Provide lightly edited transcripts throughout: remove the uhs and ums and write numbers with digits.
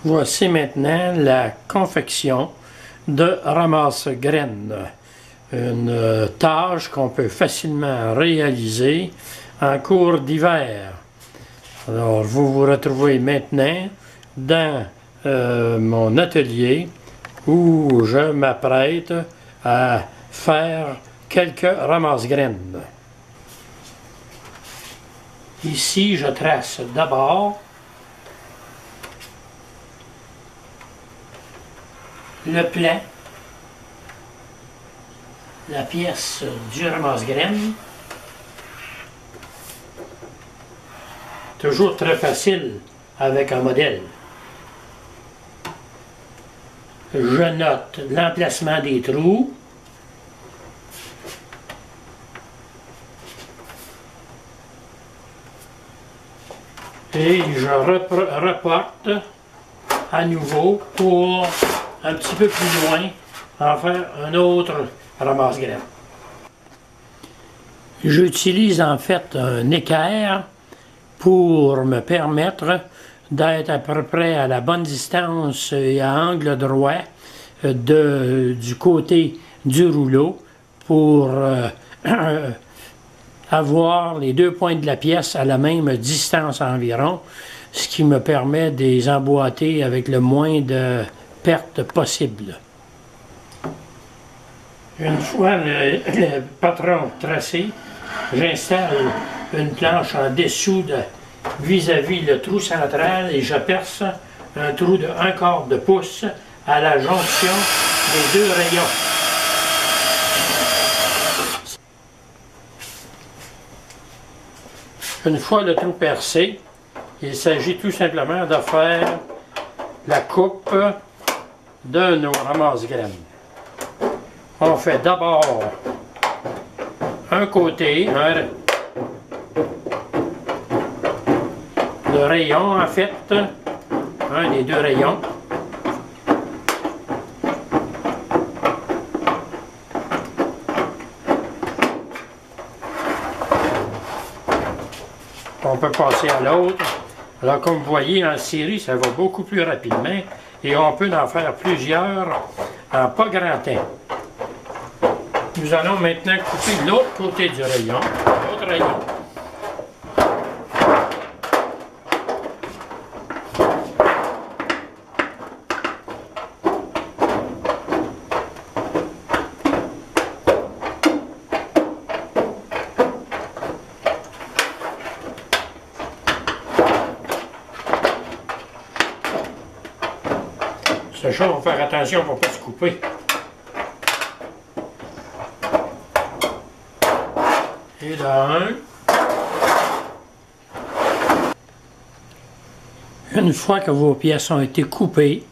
Voici maintenant la confection de ramasse-graines. Une tâche qu'on peut facilement réaliser en cours d'hiver. Alors, vous vous retrouvez maintenant dans mon atelier où je m'apprête à faire quelques ramasse-graines. Ici, je trace d'abord le plan, la pièce du ramasse-graines. Toujours très facile avec un modèle. Je note l'emplacement des trous. Et je reporte à nouveau pour un petit peu plus loin en faire un autre ramasse-graines. J'utilise en fait un équerre pour me permettre d'être à peu près à la bonne distance et à angle droit du côté du rouleau pour avoir les deux points de la pièce à la même distance environ, ce qui me permet de les emboîter avec le moins de pertes possible. Une fois le patron tracé, j'installe une planche en dessous vis-à-vis le trou central et je perce un trou de 1/4 de pouce à la jonction des deux rayons. Une fois le trou percé, il s'agit tout simplement de faire la coupe de nos ramasse-graines. On fait d'abord un côté, le rayon en fait, un des deux rayons. On peut passer à l'autre. Alors comme vous voyez en série, ça va beaucoup plus rapidement et on peut en faire plusieurs en pas grand temps. Nous allons maintenant couper l'autre côté du rayon, l'autre rayon. Ça, on va faire attention pour ne pas se couper. Et là, une fois que vos pièces ont été coupées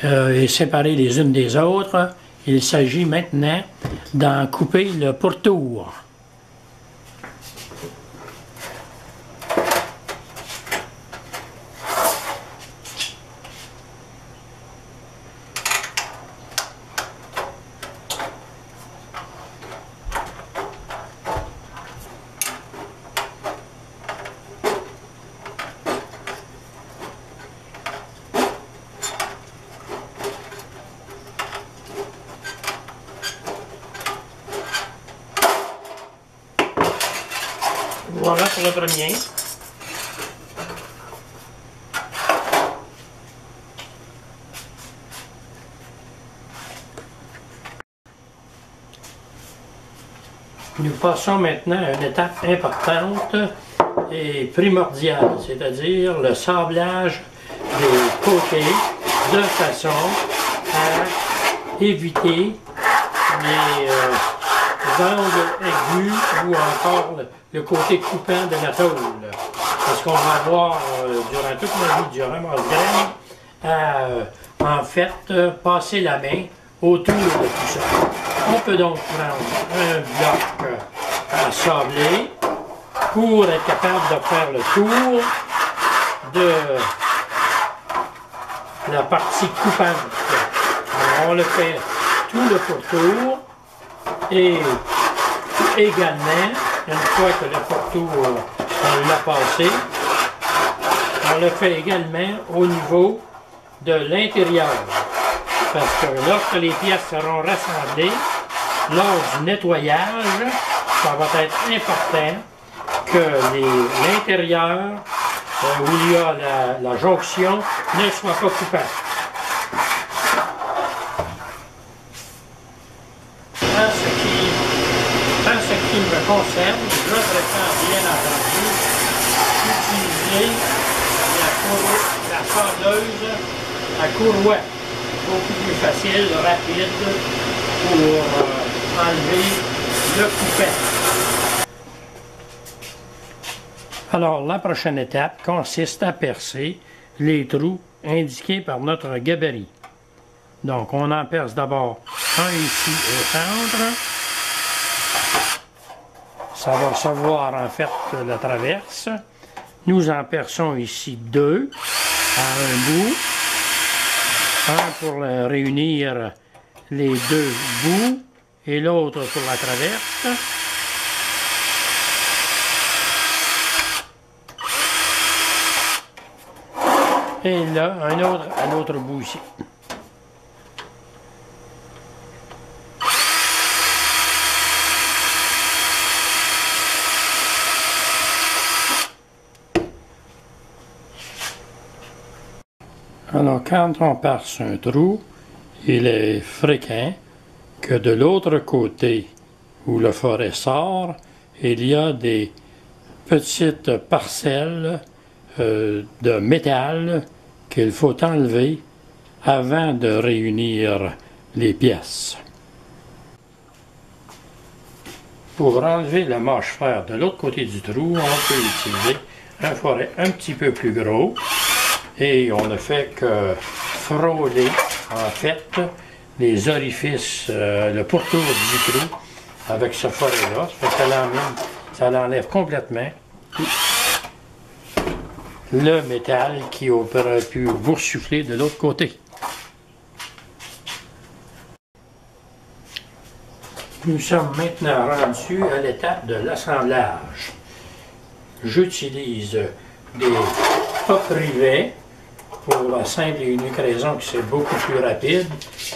et séparées les unes des autres, il s'agit maintenant d'en couper le pourtour. Voilà pour le premier. Nous passons maintenant à une étape importante et primordiale, c'est-à-dire le sablage des côtés de façon à éviter les angles aigus ou encore le côté coupant de la tôle. Parce qu'on va avoir durant toute la vie du ramasse-graines à en fait passer la main autour de tout ça. On peut donc prendre un bloc à sabler pour être capable de faire le tour de la partie coupante. Alors, on le fait tout le pourtour et également, une fois que le pourtour on l'a passé, on le fait également au niveau de l'intérieur. Parce que lorsque les pièces seront rassemblées, lors du nettoyage, ça va être important que l'intérieur, où il y a la jonction, ne soit pas coupable. En ce qui me concerne, je préfère bien entendu utiliser la sableuse à courroie. Beaucoup plus facile, rapide pour enlever le coupet. Alors, la prochaine étape consiste à percer les trous indiqués par notre gabarit. Donc, on en perce d'abord un ici au centre. Ça va recevoir en fait la traverse. Nous en perçons ici deux à un bout. Un pour réunir les deux bouts et l'autre pour la traverse. Et là, un autre à l'autre bout ici. Alors, quand on perce un trou, il est fréquent que de l'autre côté où le forêt sort, il y a des petites parcelles de métal qu'il faut enlever avant de réunir les pièces. Pour enlever la mâche-fer de l'autre côté du trou, on peut utiliser un forêt un petit peu plus gros. Et on ne fait que frôler, en fait, les orifices, le pourtour du trou avec ce forêt-là. Ça l'enlève complètement le métal qui aurait pu boursoufler de l'autre côté. Nous sommes maintenant rendus à l'étape de l'assemblage. J'utilise des pop-rivets pour la simple et unique raison que c'est beaucoup plus rapide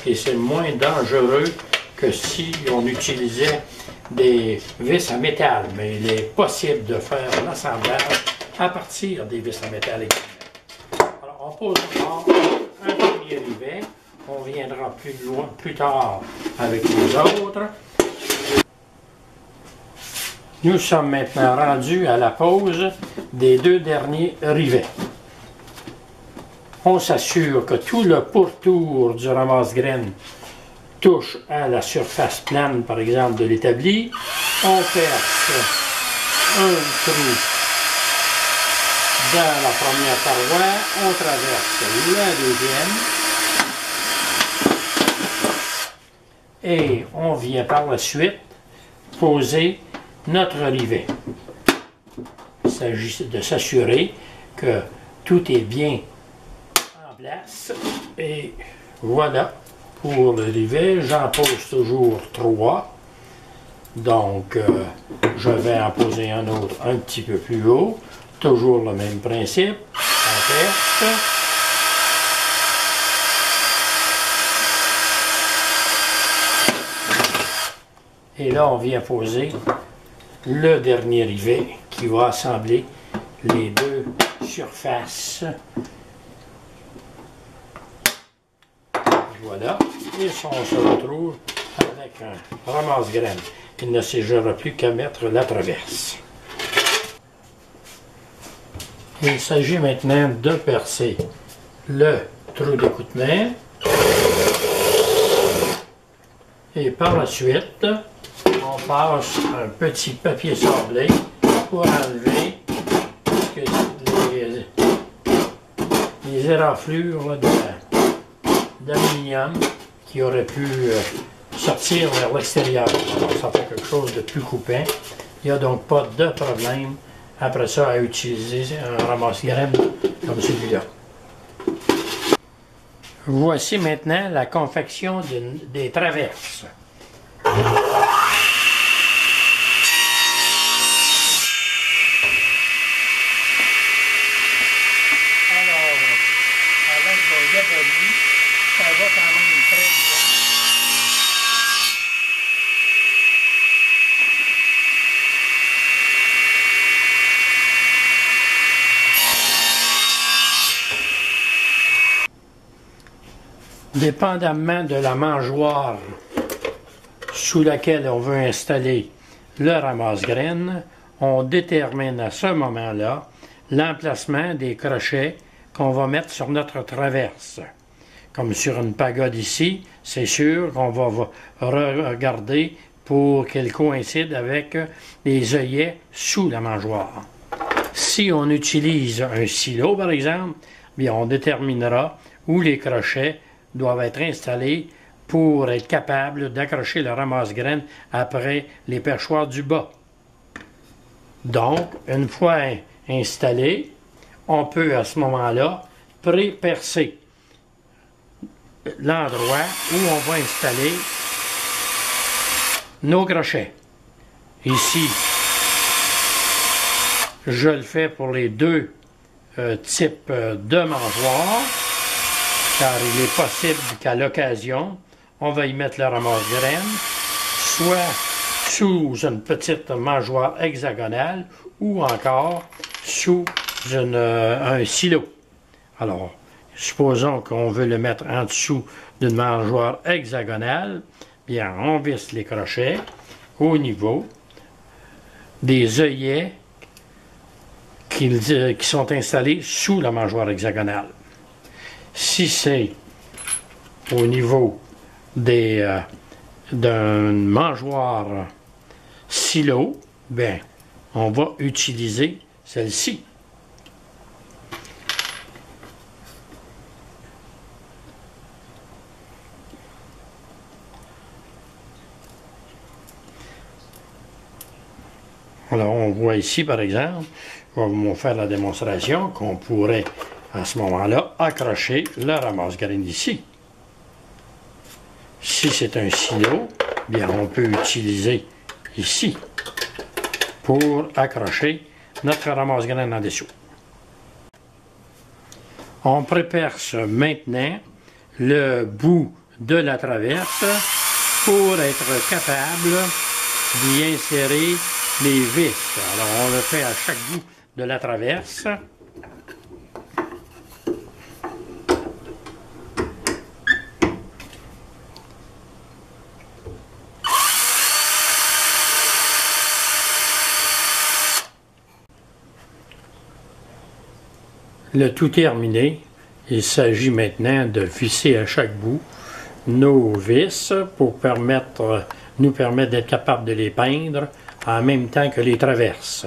et c'est moins dangereux que si on utilisait des vis à métal. Mais il est possible de faire l'assemblage à partir des vis à métal également. Alors on pose d'abord un premier rivet, on viendra plus tard avec les autres. Nous sommes maintenant rendus à la pose des deux derniers rivets. On s'assure que tout le pourtour du ramasse-graines touche à la surface plane, par exemple, de l'établi. On perce un trou dans la première paroi, on traverse la deuxième et on vient par la suite poser notre rivet. Il s'agit de s'assurer que tout est bien place. Et voilà pour le rivet. J'en pose toujours 3. Donc, je vais en poser un autre un petit peu plus haut. Toujours le même principe. On perce. Et là, on vient poser le dernier rivet qui va assembler les deux surfaces. Voilà, et on se retrouve avec un ramasse-graines. Il ne s'agira plus qu'à mettre la traverse. Il s'agit maintenant de percer le trou d'écoutement. Et par la suite, on passe un petit papier sablé pour enlever les éraflures d'aluminium qui aurait pu sortir vers l'extérieur. Alors, ça fait quelque chose de plus coupant. Il n'y a donc pas de problème après ça à utiliser un ramasse-graines comme celui-là. Voici maintenant la confection des traverses. Dépendamment de la mangeoire sous laquelle on veut installer le ramasse-graines, on détermine à ce moment-là l'emplacement des crochets qu'on va mettre sur notre traverse. Comme sur une pagode ici, c'est sûr qu'on va regarder pour qu'elle coïncide avec les œillets sous la mangeoire. Si on utilise un silo, par exemple, bien on déterminera où les crochets doivent être installés pour être capable d'accrocher le ramasse-graines après les perchoirs du bas. Donc, une fois installé, on peut à ce moment-là pré-percer l'endroit où on va installer nos crochets. Ici, je le fais pour les deux types de mangeoires, car il est possible qu'à l'occasion, on va y mettre le ramasse-graines, soit sous une petite mangeoire hexagonale ou encore sous un silo. Alors, supposons qu'on veut le mettre en dessous d'une mangeoire hexagonale, bien, on visse les crochets au niveau des œillets qui sont installés sous la mangeoire hexagonale. Si c'est au niveau d'un mangeoire silo, bien, on va utiliser celle-ci. Alors, on voit ici, par exemple, je vais vous faire la démonstration qu'on pourrait, à ce moment-là, accrocher le ramasse-graines ici. Si c'est un silo, bien, on peut utiliser ici pour accrocher notre ramasse-graines en dessous. On préperce maintenant le bout de la traverse pour être capable d'y insérer les vis. Alors, on le fait à chaque bout de la traverse. Le tout terminé, il s'agit maintenant de visser à chaque bout nos vis pour nous permettre d'être capable de les peindre en même temps que les traverses.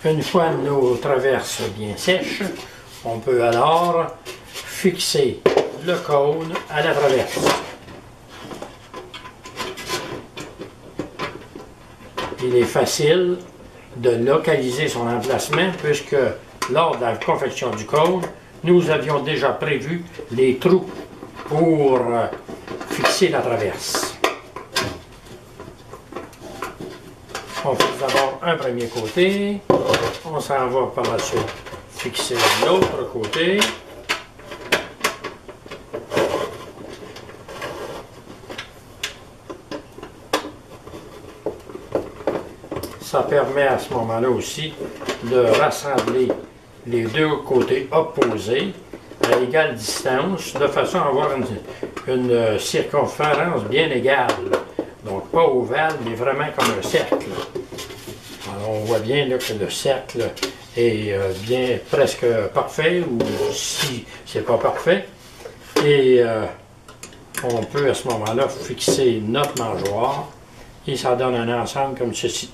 Une fois nos traverses bien sèches, on peut alors fixer le cône à la traverse. Il est facile de localiser son emplacement puisque lors de la confection du cône, nous avions déjà prévu les trous pour fixer la traverse. On fait d'abord un premier côté, on s'en va par la suite fixer l'autre côté. Ça permet à ce moment-là aussi de rassembler les deux côtés opposés à égale distance, de façon à avoir une circonférence bien égale. Donc pas ovale, mais vraiment comme un cercle. Alors on voit bien là, que le cercle est bien presque parfait, ou si c'est pas parfait. Et on peut à ce moment-là fixer notre mangeoire et ça donne un ensemble comme ceci.